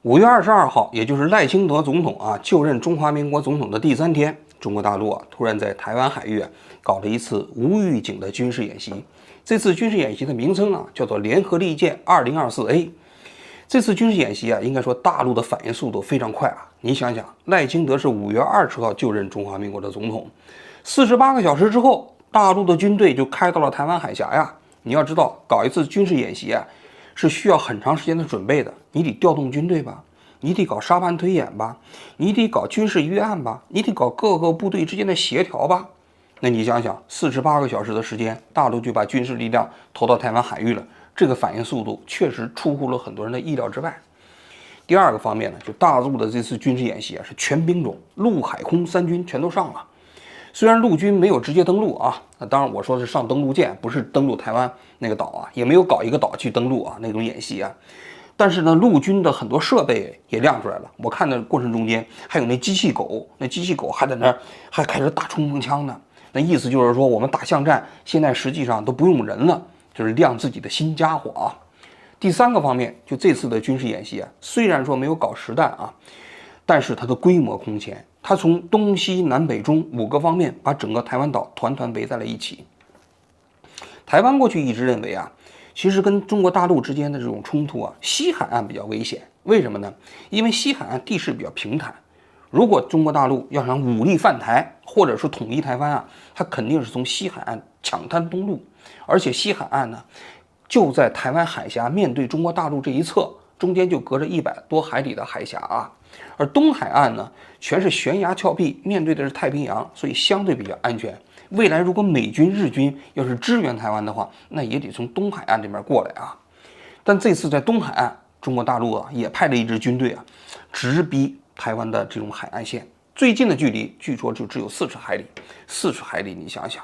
5月22号，也就是赖清德总统就任中华民国总统的第3天，中国大陆突然在台湾海域搞了一次无预警的军事演习。这次军事演习的名称叫做联合利剑 2024A。这次军事演习应该说大陆的反应速度非常快你想想，赖清德是5月20号就任中华民国的总统，48个小时之后，大陆的军队就开到了台湾海峡呀。你要知道，搞一次军事演习是需要很长时间的准备的，你得调动军队吧，你得搞沙盘推演吧，你得搞军事预案吧，你得搞各个部队之间的协调吧。那你想想，48个小时的时间，大陆就把军事力量投到台湾海域了，这个反应速度确实出乎了很多人的意料之外。第二个方面呢，就大陆的这次军事演习是全兵种，陆海空3军全都上了。虽然陆军没有直接登陆那当然我说是上登陆舰，不是登陆台湾那个岛也没有搞一个岛去登陆那种演习但是呢，陆军的很多设备也亮出来了。我看的过程中间还有那机器狗，那机器狗还在那儿还开始打冲锋枪呢。那意思就是说，我们打巷战现在实际上都不用人了，就是亮自己的新家伙第三个方面，就这次的军事演习虽然说没有搞实弹但是它的规模空前，它从东西南北中5个方面把整个台湾岛团团围在了一起。台湾过去一直认为其实跟中国大陆之间的这种冲突西海岸比较危险。为什么呢？因为西海岸地势比较平坦，如果中国大陆要想武力犯台或者是统一台湾它肯定是从西海岸抢滩东路，而且西海岸呢就在台湾海峡面对中国大陆这一侧，中间就隔着100多海里的海峡而东海岸呢全是悬崖峭壁，面对的是太平洋，所以相对比较安全。未来如果美军日军要是支援台湾的话，那也得从东海岸这边过来但这次在东海岸，中国大陆也派了一支军队直逼台湾的这种海岸线，最近的距离据说就只有40海里。40海里，你想想，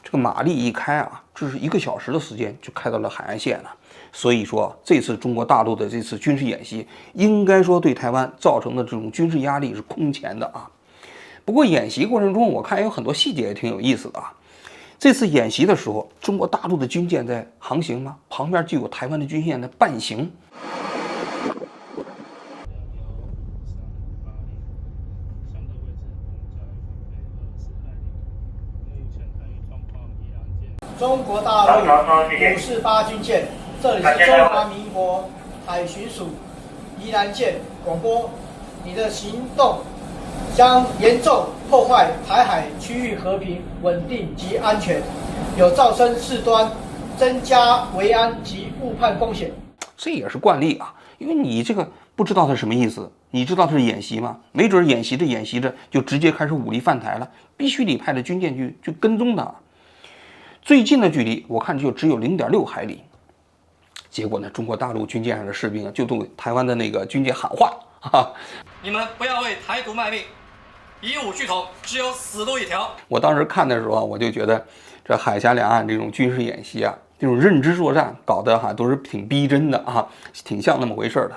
这个马力一开这是1个小时的时间就开到了海岸线了。所以说，这次中国大陆的这次军事演习，应该说对台湾造成的这种军事压力是空前的不过演习过程中，我看有很多细节也挺有意思的这次演习的时候，中国大陆的军舰在航行吗？旁边就有台湾的军舰在伴行。中国大陆548军舰，这里是中华民国海巡署宜兰舰广播，你的行动将严重破坏台海区域和平、稳定及安全，有造成事端，增加维安及误判风险。这也是惯例因为你这个不知道它什么意思，你知道它是演习吗？没准演习着就直接开始武力犯台了，必须得派着军舰去跟踪它。最近的距离我看就只有0.6海里，结果呢，中国大陆军舰上的士兵就对台湾的那个军舰喊话你们不要为台独卖命，以武拒统，只有死路一条。我当时看的时候我就觉得这海峡两岸这种军事演习这种认知作战搞得都是挺逼真的挺像那么回事的。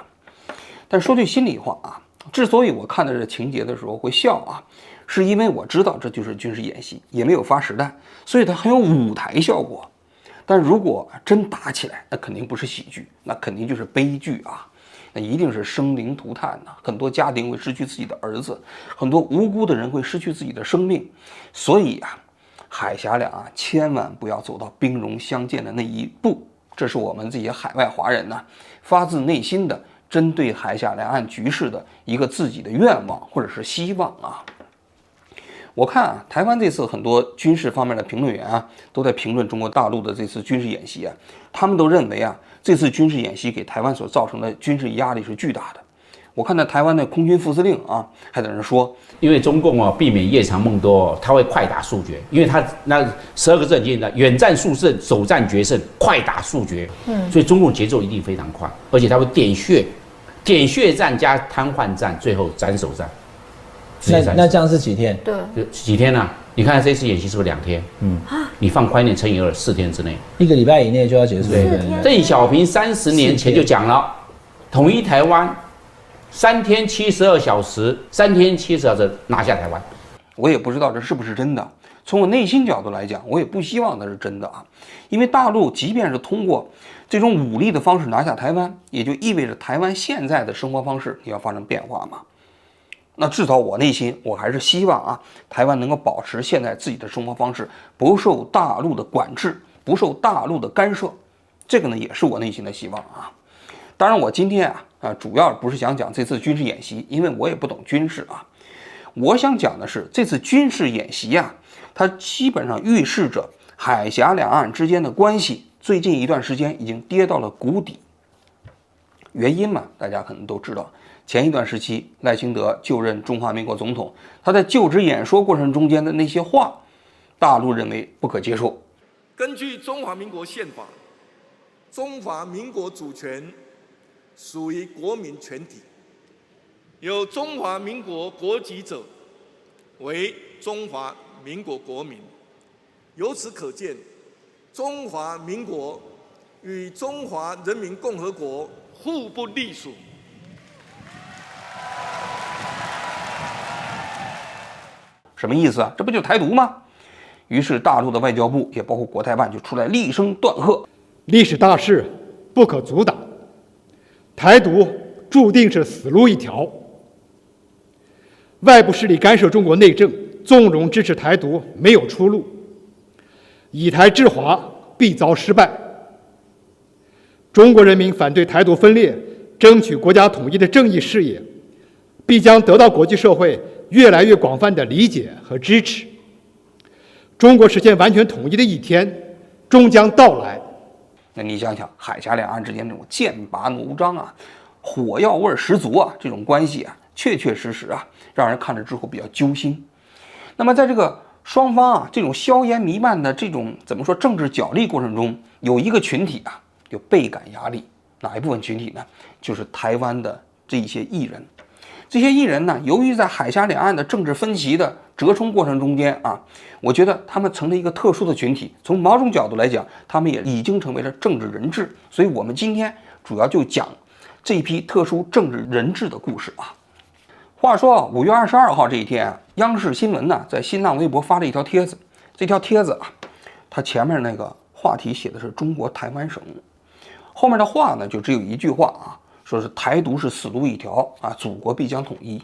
但说句心里话之所以我看到这情节的时候会笑是因为我知道这就是军事演习，也没有发实弹，所以它很有舞台效果。但如果真打起来，那肯定不是喜剧，那肯定就是悲剧那一定是生灵涂炭很多家庭会失去自己的儿子，很多无辜的人会失去自己的生命。所以海峡两岸千万不要走到兵戎相见的那一步，这是我们这些海外华人发自内心的针对海峡两岸局势的一个自己的愿望或者是希望我看台湾这次很多军事方面的评论员都在评论中国大陆的这次军事演习他们都认为这次军事演习给台湾所造成的军事压力是巨大的。我看到台湾的空军副司令还在那说，因为中共避免夜长梦多他会快打速决，因为他那12个政见的远战速胜、首战决胜、快打速决，所以中共节奏一定非常快，而且他会点穴战加瘫痪战，最后斩首战。那这样是几天？对，就几天你看这次演习是不是2天？你放宽一点，乘以2，4天之内，1个礼拜以内就要结束。邓小平30年前就讲了，统一台湾3天72小时，3天70小时拿下台湾。我也不知道这是不是真的。从我内心角度来讲，我也不希望它是真的啊，因为大陆即便是通过这种武力的方式拿下台湾，也就意味着台湾现在的生活方式也要发生变化嘛。那至少我内心我还是希望啊，台湾能够保持现在自己的生活方式，不受大陆的管制，不受大陆的干涉。这个呢，也是我内心的希望啊。当然，我今天主要不是想讲这次军事演习，因为我也不懂军事啊。我想讲的是这次军事演习啊，它基本上预示着海峡两岸之间的关系最近一段时间已经跌到了谷底。原因嘛，大家可能都知道，前一段时期赖清德就任中华民国总统，他在就职演说过程中间的那些话，大陆认为不可接受。根据中华民国宪法，中华民国主权属于国民全体，有中华民国国籍者为中华民国国民。由此可见，中华民国与中华人民共和国互不隶属。什么意思啊？这不就台独吗？于是大陆的外交部也包括国台办就出来厉声断喝：历史大势不可阻挡，台独注定是死路一条。外部势力干涉中国内政，纵容支持台独没有出路，以台制华必遭失败。中国人民反对台独分裂，争取国家统一的正义事业，必将得到国际社会越来越广泛的理解和支持。中国实现完全统一的一天终将到来。那你想想，海峡两岸之间这种剑拔弩张啊，火药味十足啊，这种关系啊，确确实实啊，让人看了之后比较揪心。那么在这个双方啊这种硝烟弥漫的这种怎么说政治角力过程中，有一个群体啊就倍感压力。哪一部分群体呢？就是台湾的这一些艺人。这些艺人呢，由于在海峡两岸的政治分歧的折冲过程中间啊，我觉得他们成了一个特殊的群体。从某种角度来讲，他们也已经成为了政治人质。所以我们今天主要就讲这一批特殊政治人质的故事啊。话说5月22号这一天啊，央视新闻呢在新浪微博发了一条帖子。这条帖子啊，它前面那个话题写的是中国台湾省，后面的话呢就只有一句话啊，说是台独是死路一条啊，祖国必将统一。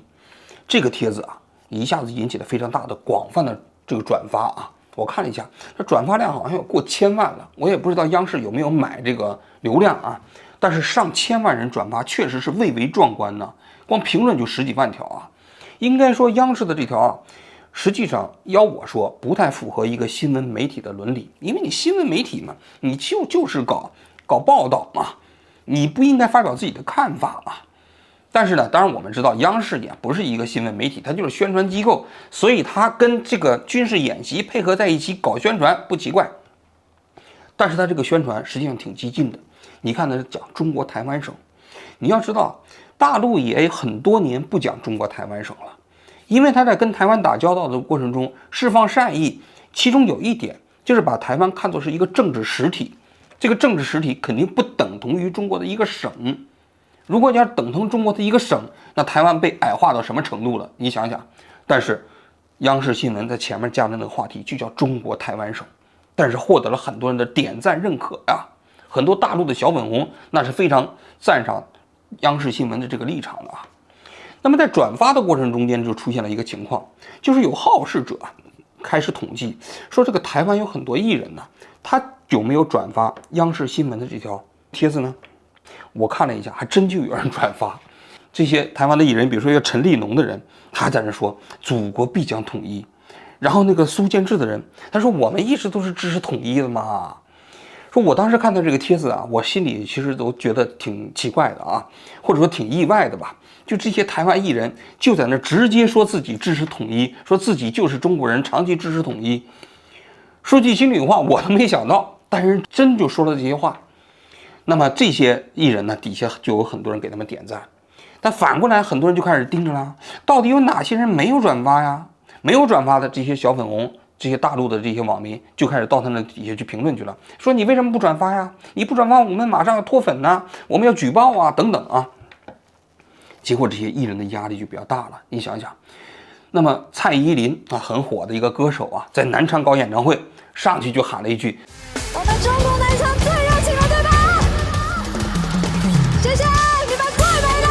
这个帖子啊，一下子引起了非常大的广泛的这个转发啊。我看了一下，这转发量好像有过1000万了。我也不知道央视有没有买这个流量啊，但是上千万人转发，确实是蔚为壮观呢。光评论就10几万条啊。应该说央视的这条啊，实际上要我说不太符合一个新闻媒体的伦理，因为你新闻媒体嘛，你就是搞报道嘛，你不应该发表自己的看法啊。但是呢，当然我们知道央视也不是一个新闻媒体，它就是宣传机构，所以它跟这个军事演习配合在一起搞宣传不奇怪。但是它这个宣传实际上挺激进的。你看它是讲中国台湾省，你要知道大陆也很多年不讲中国台湾省了，因为他在跟台湾打交道的过程中释放善意，其中有一点就是把台湾看作是一个政治实体。这个政治实体肯定不等同于中国的一个省，如果你要等同中国的一个省，那台湾被矮化到什么程度了？你想想。但是央视新闻在前面加的那个话题就叫中国台湾省，但是获得了很多人的点赞认可呀。很多大陆的小粉红那是非常赞赏央视新闻的这个立场的啊。那么在转发的过程中间就出现了一个情况，就是有好事者开始统计说，这个台湾有很多艺人呢，他有没有转发央视新闻的这条帖子呢？我看了一下，还真就有人转发。这些台湾的艺人，比如说一个陈立农的人，他在那说祖国必将统一。然后那个苏建志的人，他说我们一直都是支持统一的嘛。说我当时看到这个帖子啊，我心里其实都觉得挺奇怪的啊，或者说挺意外的吧。就这些台湾艺人就在那直接说自己支持统一，说自己就是中国人，长期支持统一。说句心里话，我都没想到，但是真就说了这些话。那么这些艺人呢，底下就有很多人给他们点赞，但反过来很多人就开始盯着了，到底有哪些人没有转发呀？没有转发的这些小粉红，这些大陆的这些网民就开始到他那底下去评论去了，说你为什么不转发呀？你不转发，我们马上要脱粉呢，我们要举报啊，等等啊。结果这些艺人的压力就比较大了。你想想，那么蔡依林啊，很火的一个歌手啊，在南昌搞演唱会，上去就喊了一句：“我们中国南昌最热情了，对吧？谢谢你们最美了。”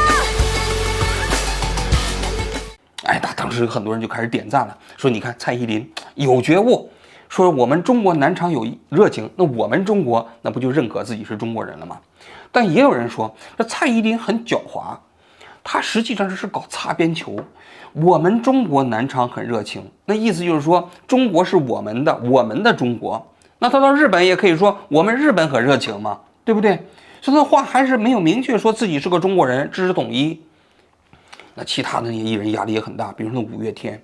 哎，当时很多人就开始点赞了，说你看蔡依林有觉悟，说我们中国南昌有热情，那我们中国那不就认可自己是中国人了吗？但也有人说，这蔡依林很狡猾，她实际上是搞擦边球。我们中国南昌很热情，那意思就是说中国是我们的，我们的中国。那他到日本也可以说我们日本很热情嘛，对不对？所以他话还是没有明确说自己是个中国人，支持统一。那其他的那些艺人压力也很大，比如说五月天。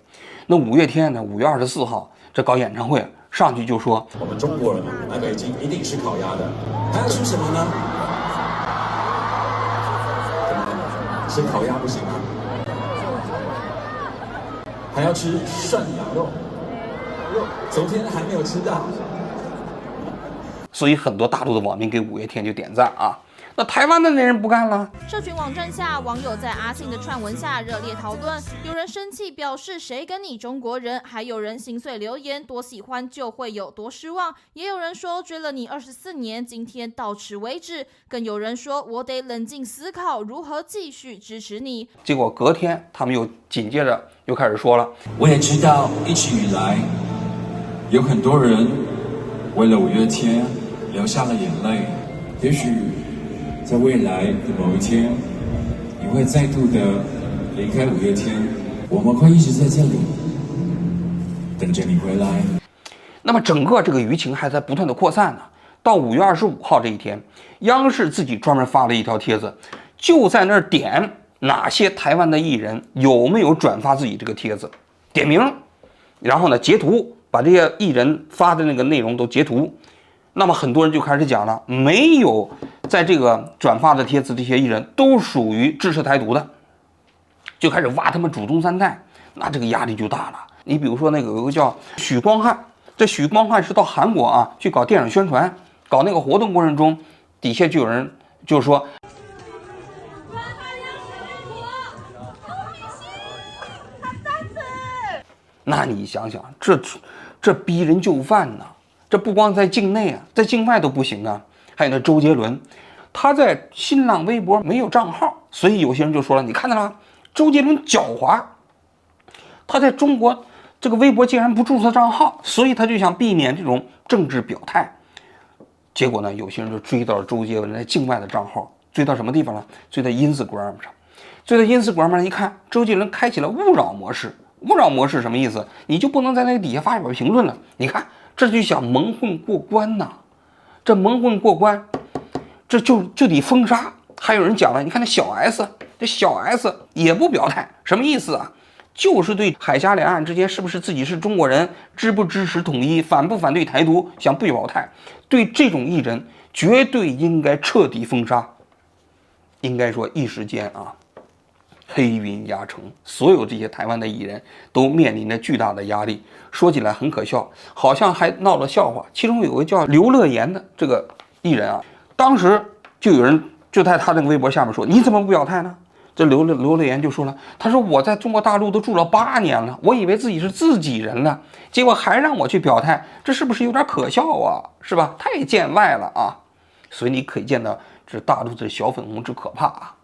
那五月天呢，5月24号这搞演唱会，上去就说我们中国人来北京一定吃烤鸭的，还要吃什么呢？吃烤鸭不行吗？还要吃涮羊肉，昨天还没有吃到。所以很多大陆的网民给五月天就点赞啊。那台湾的那人不干了。社群网站下，网友在阿信的串文下热烈讨论，有人生气表示谁跟你中国人，还有人心碎留言多喜欢就会有多失望，也有人说追了你24年，今天到此为止，更有人说我得冷静思考如何继续支持你。结果隔天他们又紧接着又开始说了，我也知道一直以来有很多人为了五月天流下了眼泪，也许在未来的某一天，你会再度的离开五月天，我们会一直在这里等着你回来。那么整个这个舆情还在不断的扩散呢。到5月25号这一天，央视自己专门发了一条帖子，就在那儿点哪些台湾的艺人有没有转发自己这个帖子，点名，然后呢截图，把这些艺人发的那个内容都截图。那么很多人就开始讲了，没有在这个转发的帖子，这些艺人都属于支持台独的，就开始挖他们祖宗三代，那这个压力就大了。你比如说那个有个叫许光汉，这许光汉是到韩国啊去搞电影宣传，搞那个活动过程中，底下就有人就说，那你想想，这逼人就范呐！这不光在境内啊，在境外都不行啊。还有那周杰伦，他在新浪微博没有账号，所以有些人就说了，你看到了，周杰伦狡猾，他在中国这个微博竟然不注册账号，所以他就想避免这种政治表态。结果呢，有些人就追到了周杰伦在境外的账号，追到什么地方了？追到 Instagram 上，追到 Instagram 上一看，周杰伦开启了勿扰模式。勿扰模式什么意思？你就不能在那个底下发表评论了。你看，这就想蒙混过关呐。这蒙混过关，这就得封杀。还有人讲了，你看那小 S， 这小 S 也不表态，什么意思啊？就是对海峡两岸之间是不是自己是中国人，支不支持统一，反不反对台独，想不表态。对这种艺人，绝对应该彻底封杀。应该说一时间啊，黑云压城，所有这些台湾的艺人都面临着巨大的压力。说起来很可笑，好像还闹了笑话。其中有个叫刘乐言的这个艺人啊，当时就有人就在他那个微博下面说：“你怎么不表态呢？”这刘乐言就说了：“他说我在中国大陆都住了8年了，我以为自己是自己人了，结果还让我去表态，这是不是有点可笑啊？是吧？太见外了啊！”所以你可以见到这大陆的小粉红之可怕啊。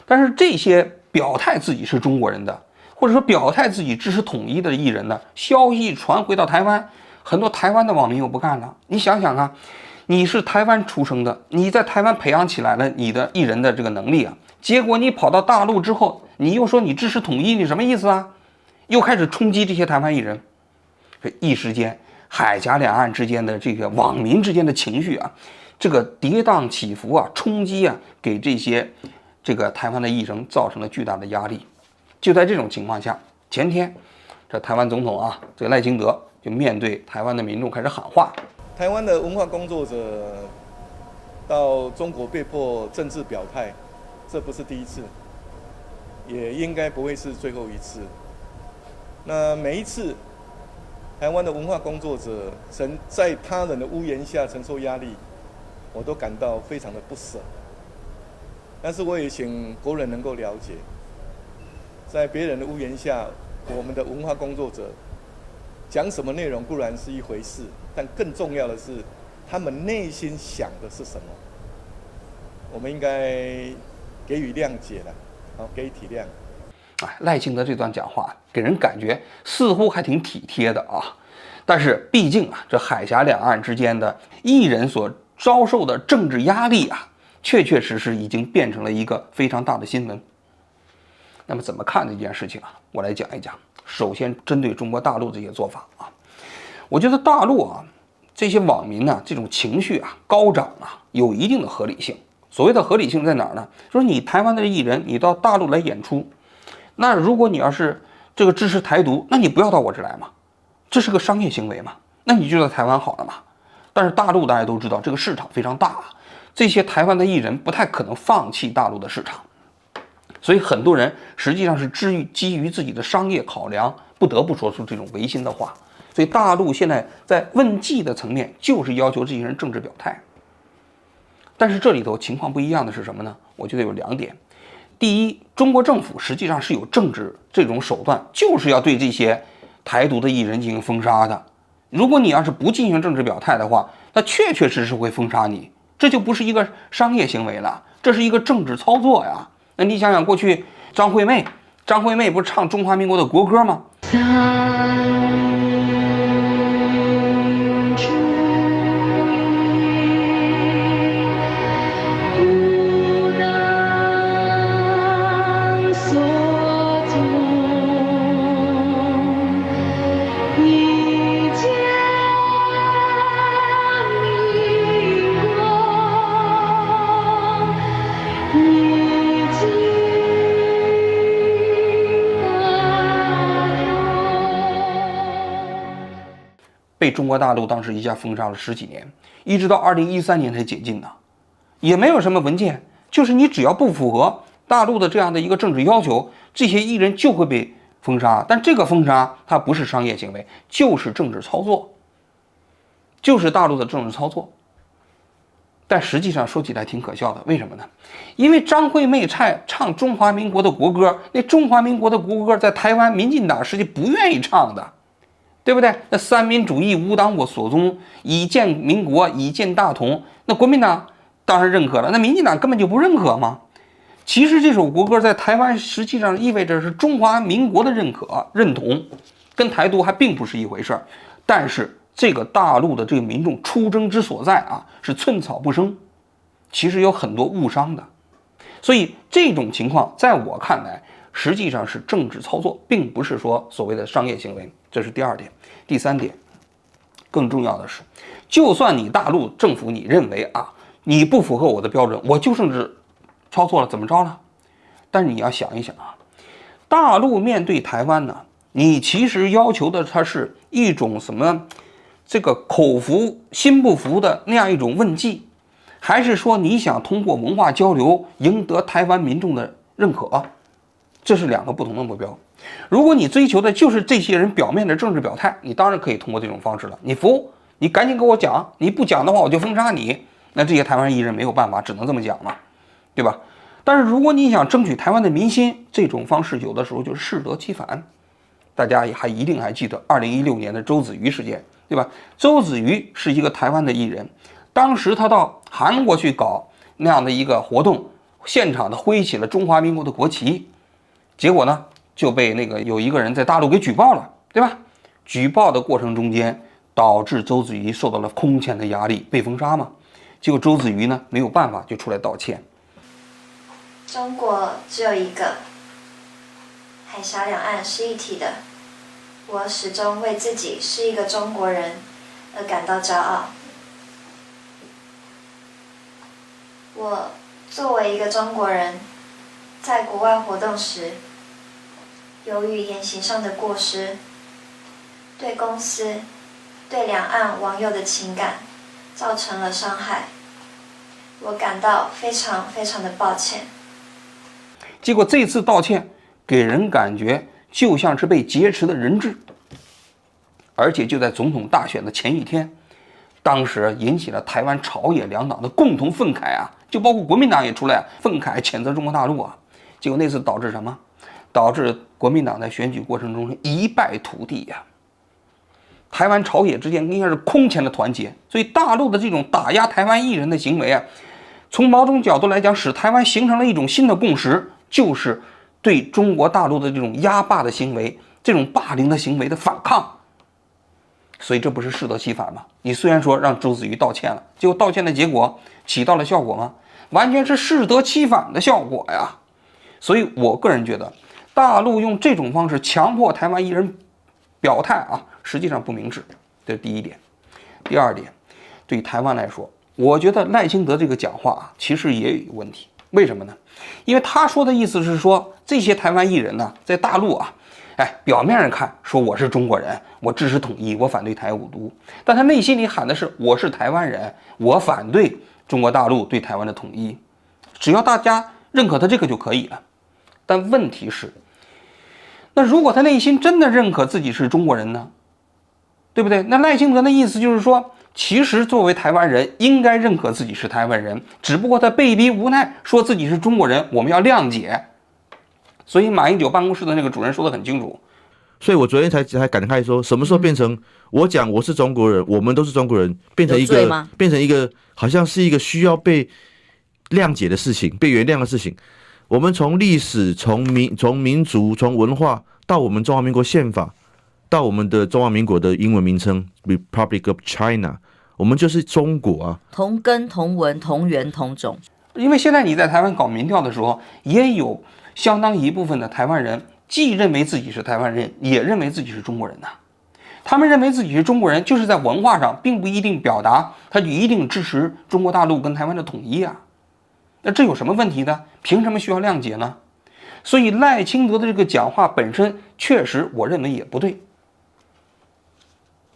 但是这些表态自己是中国人的，或者说表态自己支持统一的艺人呢，消息传回到台湾，很多台湾的网民又不干了。你想想啊，你是台湾出生的，你在台湾培养起来了你的艺人的这个能力啊，结果你跑到大陆之后，你又说你支持统一，你什么意思啊？又开始冲击这些台湾艺人。这一时间，海峡两岸之间的这个网民之间的情绪啊，这个跌宕起伏啊，冲击啊，给这个台湾的艺人造成了巨大的压力。就在这种情况下，前天这台湾总统啊，这个赖清德就面对台湾的民众开始喊话。台湾的文化工作者到中国被迫政治表态，这不是第一次，也应该不会是最后一次。那每一次台湾的文化工作者在他人的屋檐下承受压力，我都感到非常的不舍。但是我也请国人能够了解，在别人的屋檐下，我们的文化工作者讲什么内容固然是一回事，但更重要的是他们内心想的是什么。我们应该给予谅解了，好，给予体谅。赖清德这段讲话给人感觉似乎还挺体贴的啊，但是毕竟这海峡两岸之间的艺人所遭受的政治压力确确实实已经变成了一个非常大的新闻。那么怎么看这件事情我来讲一讲。首先，针对中国大陆这些做法我觉得大陆这些网民这种情绪高涨有一定的合理性。所谓的合理性在哪儿呢？说你台湾的艺人，你到大陆来演出，那如果你要是这个支持台独，那你不要到我这来嘛，这是个商业行为嘛，那你就在台湾好了嘛。但是大陆大家都知道，这个市场非常大这些台湾的艺人不太可能放弃大陆的市场，所以很多人实际上是基于自己的商业考量，不得不说出这种违心的话。所以大陆现在在问计的层面，就是要求这些人政治表态。但是这里头情况不一样的是什么呢？我觉得有2点。第一，中国政府实际上是有政治这种手段，就是要对这些台独的艺人进行封杀的。如果你要是不进行政治表态的话，那确确实实会封杀你，这就不是一个商业行为了，这是一个政治操作呀。那你想想，过去张惠妹不是唱中华民国的国歌吗？被中国大陆当时一下封杀了10几年，一直到2013年才解禁的，也没有什么文件，就是你只要不符合大陆的这样的一个政治要求，这些艺人就会被封杀。但这个封杀它不是商业行为，就是政治操作，就是大陆的政治操作。但实际上说起来挺可笑的，为什么呢？因为张惠妹唱中华民国的国歌，那中华民国的国歌在台湾民进党实际不愿意唱的，对不对？那三民主义无党我所宗，以建民国，以建大同，那国民党当然认可了，那民进党根本就不认可吗？其实这首国歌在台湾实际上意味着是中华民国的认同，跟台独还并不是一回事儿。但是这个大陆的这个民众出征之所在是寸草不生，其实有很多误伤的。所以这种情况在我看来实际上是政治操作，并不是说所谓的商业行为。这是第2点。第3点，更重要的是，就算你大陆政府你认为你不符合我的标准，我就政治操作了，怎么着了？但是你要想一想大陆面对台湾呢，你其实要求的它是一种什么这个口服心不服的那样一种问计，还是说你想通过文化交流赢得台湾民众的认可？这是2个不同的目标。如果你追求的就是这些人表面的政治表态，你当然可以通过这种方式了。你服，你赶紧给我讲，你不讲的话我就封杀你。那这些台湾艺人没有办法，只能这么讲嘛，对吧？但是如果你想争取台湾的民心，这种方式有的时候就适得其反。大家一定还记得2016年的周子瑜事件，对吧？周子瑜是一个台湾的艺人，当时他到韩国去搞那样的一个活动，现场的挥起了中华民国的国旗，结果呢就被有一个人在大陆给举报了，对吧？举报的过程中间导致周子瑜受到了空前的压力，被封杀嘛。结果周子瑜呢没有办法，就出来道歉。中国只有一个，海峡两岸是一体的。我始终为自己是一个中国人而感到骄傲。我作为一个中国人，在国外活动时，由于言行上的过失，对公司、对两岸网友的情感造成了伤害，我感到非常非常的抱歉。结果这次道歉给人感觉就像是被劫持的人质，而且就在总统大选的前一天，当时引起了台湾朝野两党的共同愤慨就包括国民党也出来愤慨谴责中国大陆结果那次导致什么？导致国民党在选举过程中一败涂地呀。台湾朝野之间应该是空前的团结，所以大陆的这种打压台湾艺人的行为啊，从某种角度来讲，使台湾形成了一种新的共识，就是对中国大陆的这种压霸的行为、这种霸凌的行为的反抗。所以这不是适得其反吗？你虽然说让周子瑜道歉了，结果道歉的结果起到了效果吗？完全是适得其反的效果呀。所以我个人觉得，大陆用这种方式强迫台湾艺人表态啊，实际上不明智，这是第一点。第二点，对台湾来说，我觉得赖清德这个讲话啊，其实也有问题。为什么呢？因为他说的意思是说，这些台湾艺人呢，在大陆啊，表面上看说我是中国人，我支持统一，我反对台五独，但他内心里喊的是我是台湾人，我反对中国大陆对台湾的统一。只要大家认可他这个就可以了。但问题是，那如果他内心真的认可自己是中国人呢？对不对？那赖清德的意思就是说，其实作为台湾人应该认可自己是台湾人，只不过他被逼无奈说自己是中国人，我们要谅解。所以马英九办公室的那个主任说得很清楚。所以我昨天才感慨说，什么时候变成我讲我是中国人，我们都是中国人，变成一个好像是一个需要被谅解的事情，被原谅的事情。我们从历史、从民族、从文化，到我们中华民国宪法，到我们的中华民国的英文名称 Republic of China， 我们就是中国啊，同根同文同源同种。因为现在你在台湾搞民调的时候，也有相当一部分的台湾人既认为自己是台湾人，也认为自己是中国人呐。他们认为自己是中国人，就是在文化上并不一定表达他就一定支持中国大陆跟台湾的统一啊。那这有什么问题呢？凭什么需要谅解呢？所以赖清德的这个讲话本身确实我认为也不对。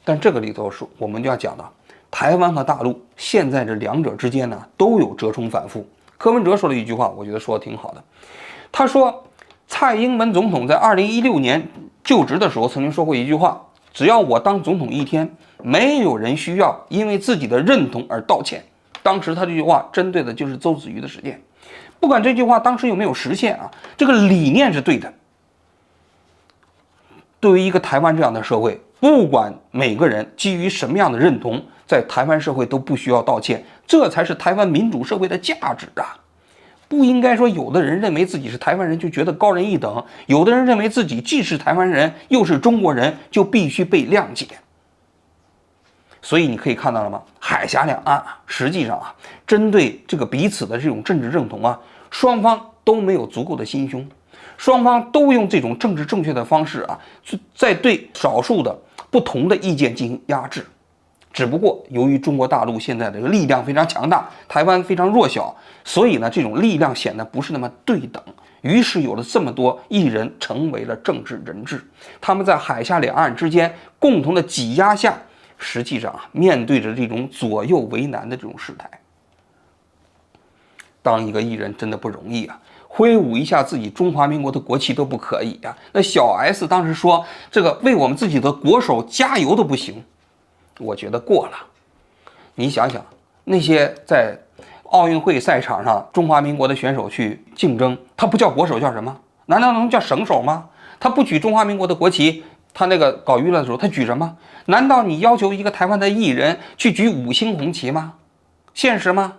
但这个里头是我们就要讲到台湾和大陆现在这两者之间呢都有折冲反复。柯文哲说了一句话，我觉得说的挺好的。他说蔡英文总统在2016年就职的时候曾经说过一句话，只要我当总统一天，没有人需要因为自己的认同而道歉。当时他这句话针对的就是周子瑜的事件。不管这句话当时有没有实现啊，这个理念是对的。对于一个台湾这样的社会，不管每个人基于什么样的认同，在台湾社会都不需要道歉，这才是台湾民主社会的价值啊！不应该说有的人认为自己是台湾人就觉得高人一等，有的人认为自己既是台湾人又是中国人，就必须被谅解。所以你可以看到了吗？海峡两岸啊，实际上啊，针对这个彼此的这种政治认同啊，双方都没有足够的心胸，双方都用这种政治正确的方式啊，在对少数的不同的意见进行压制。只不过由于中国大陆现在的力量非常强大，台湾非常弱小，所以呢，这种力量显得不是那么对等。于是有了这么多艺人成为了政治人质，他们在海峡两岸之间共同的挤压下，实际上面对着这种左右为难的这种事态。当一个艺人真的不容易啊，挥舞一下自己中华民国的国旗都不可以啊。那小 S 当时说这个为我们自己的国手加油都不行，我觉得过了。你想想，那些在奥运会赛场上中华民国的选手去竞争，他不叫国手叫什么？难道能叫省手吗？他不举中华民国的国旗，他那个搞娱乐的时候他举什么？难道你要求一个台湾的艺人去举5星红旗吗？现实吗？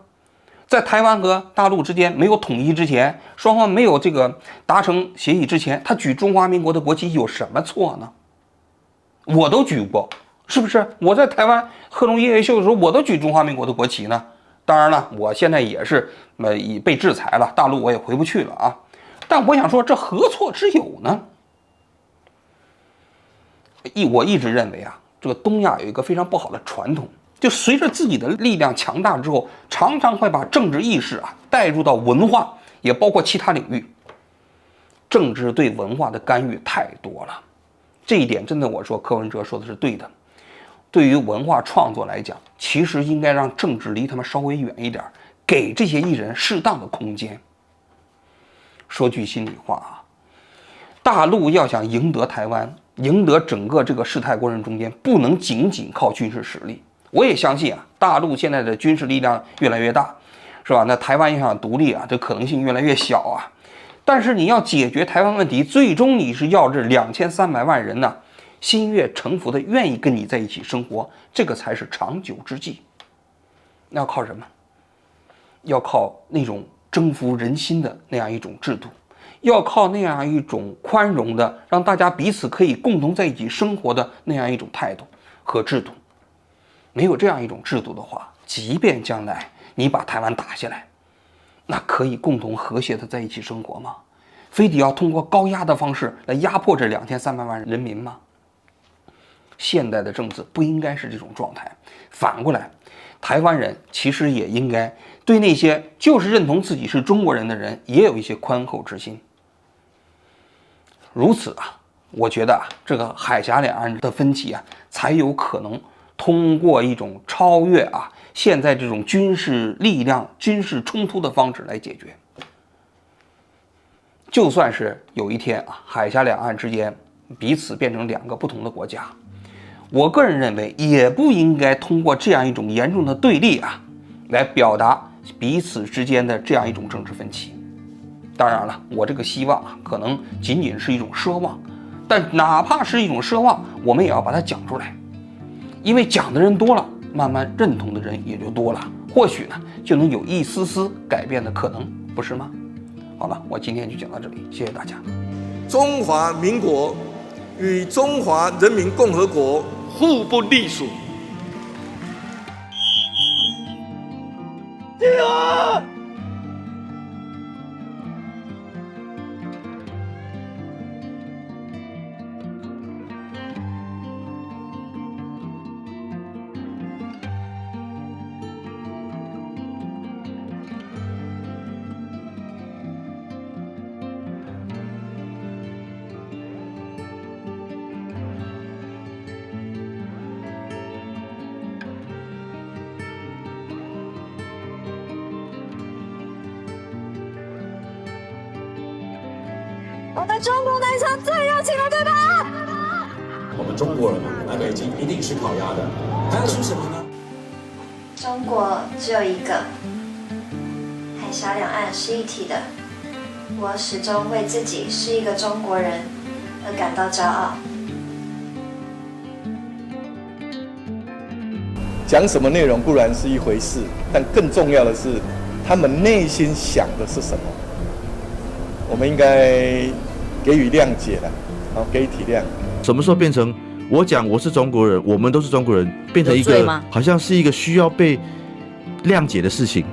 在台湾和大陆之间没有统一之前，双方没有这个达成协议之前，他举中华民国的国旗有什么错呢？我都举过，是不是？我在台湾贺龙夜夜秀的时候，我都举中华民国的国旗呢。当然了，我现在也是被制裁了，大陆我也回不去了啊。但我想说，这何错之有呢？我一直认为啊，这个东亚有一个非常不好的传统，就随着自己的力量强大之后，常常会把政治意识啊带入到文化，也包括其他领域。政治对文化的干预太多了，这一点真的我说柯文哲说的是对的。对于文化创作来讲，其实应该让政治离他们稍微远一点，给这些艺人适当的空间。说句心里话啊，大陆要想赢得台湾，赢得整个这个事态过程中间，不能仅仅靠军事实力。我也相信啊，大陆现在的军事力量越来越大，是吧？那台湾要想独立啊，这可能性越来越小啊。但是你要解决台湾问题，最终你是要这2300万人呢心悦诚服的愿意跟你在一起生活，这个才是长久之计。那要靠什么？要靠那种征服人心的那样一种制度，要靠那样一种宽容的，让大家彼此可以共同在一起生活的那样一种态度和制度。没有这样一种制度的话，即便将来你把台湾打下来，那可以共同和谐的在一起生活吗？非得要通过高压的方式来压迫这2300万人民吗？现代的政治不应该是这种状态。反过来，台湾人其实也应该对那些就是认同自己是中国人的人也有一些宽厚之心。如此啊，我觉得这个海峡两岸的分歧才有可能通过一种超越现在这种军事力量、军事冲突的方式来解决。就算是有一天海峡两岸之间彼此变成2个不同的国家，我个人认为也不应该通过这样一种严重的对立来表达彼此之间的这样一种政治分歧。当然了，我这个希望可能仅仅是一种奢望，但哪怕是一种奢望，我们也要把它讲出来，因为讲的人多了，慢慢认同的人也就多了，或许呢就能有一丝丝改变的可能，不是吗？好了，我今天就讲到这里，谢谢大家。中华民国与中华人民共和国互不隶属。我们中国那一场最热情了，对吧？我们中国人来北京一定是烤鸭的，还要吃什么呢？中国只有一个，海峡两岸是一体的。我始终为自己是一个中国人而感到骄傲。讲什么内容固然是一回事，但更重要的是他们内心想的是什么。我们应该给予谅解了，给予体谅。什么时候变成我讲我是中国人，我们都是中国人，变成一个好像是一个需要被谅解的事情？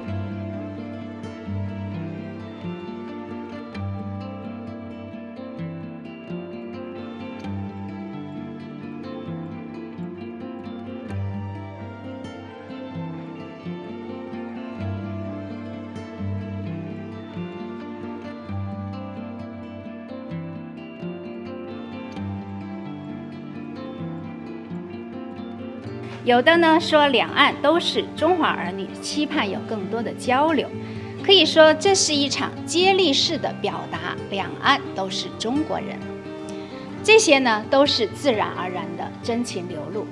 有的呢说两岸都是中华儿女，期盼有更多的交流。可以说这是一场接力式的表达，两岸都是中国人。这些呢都是自然而然的真情流露。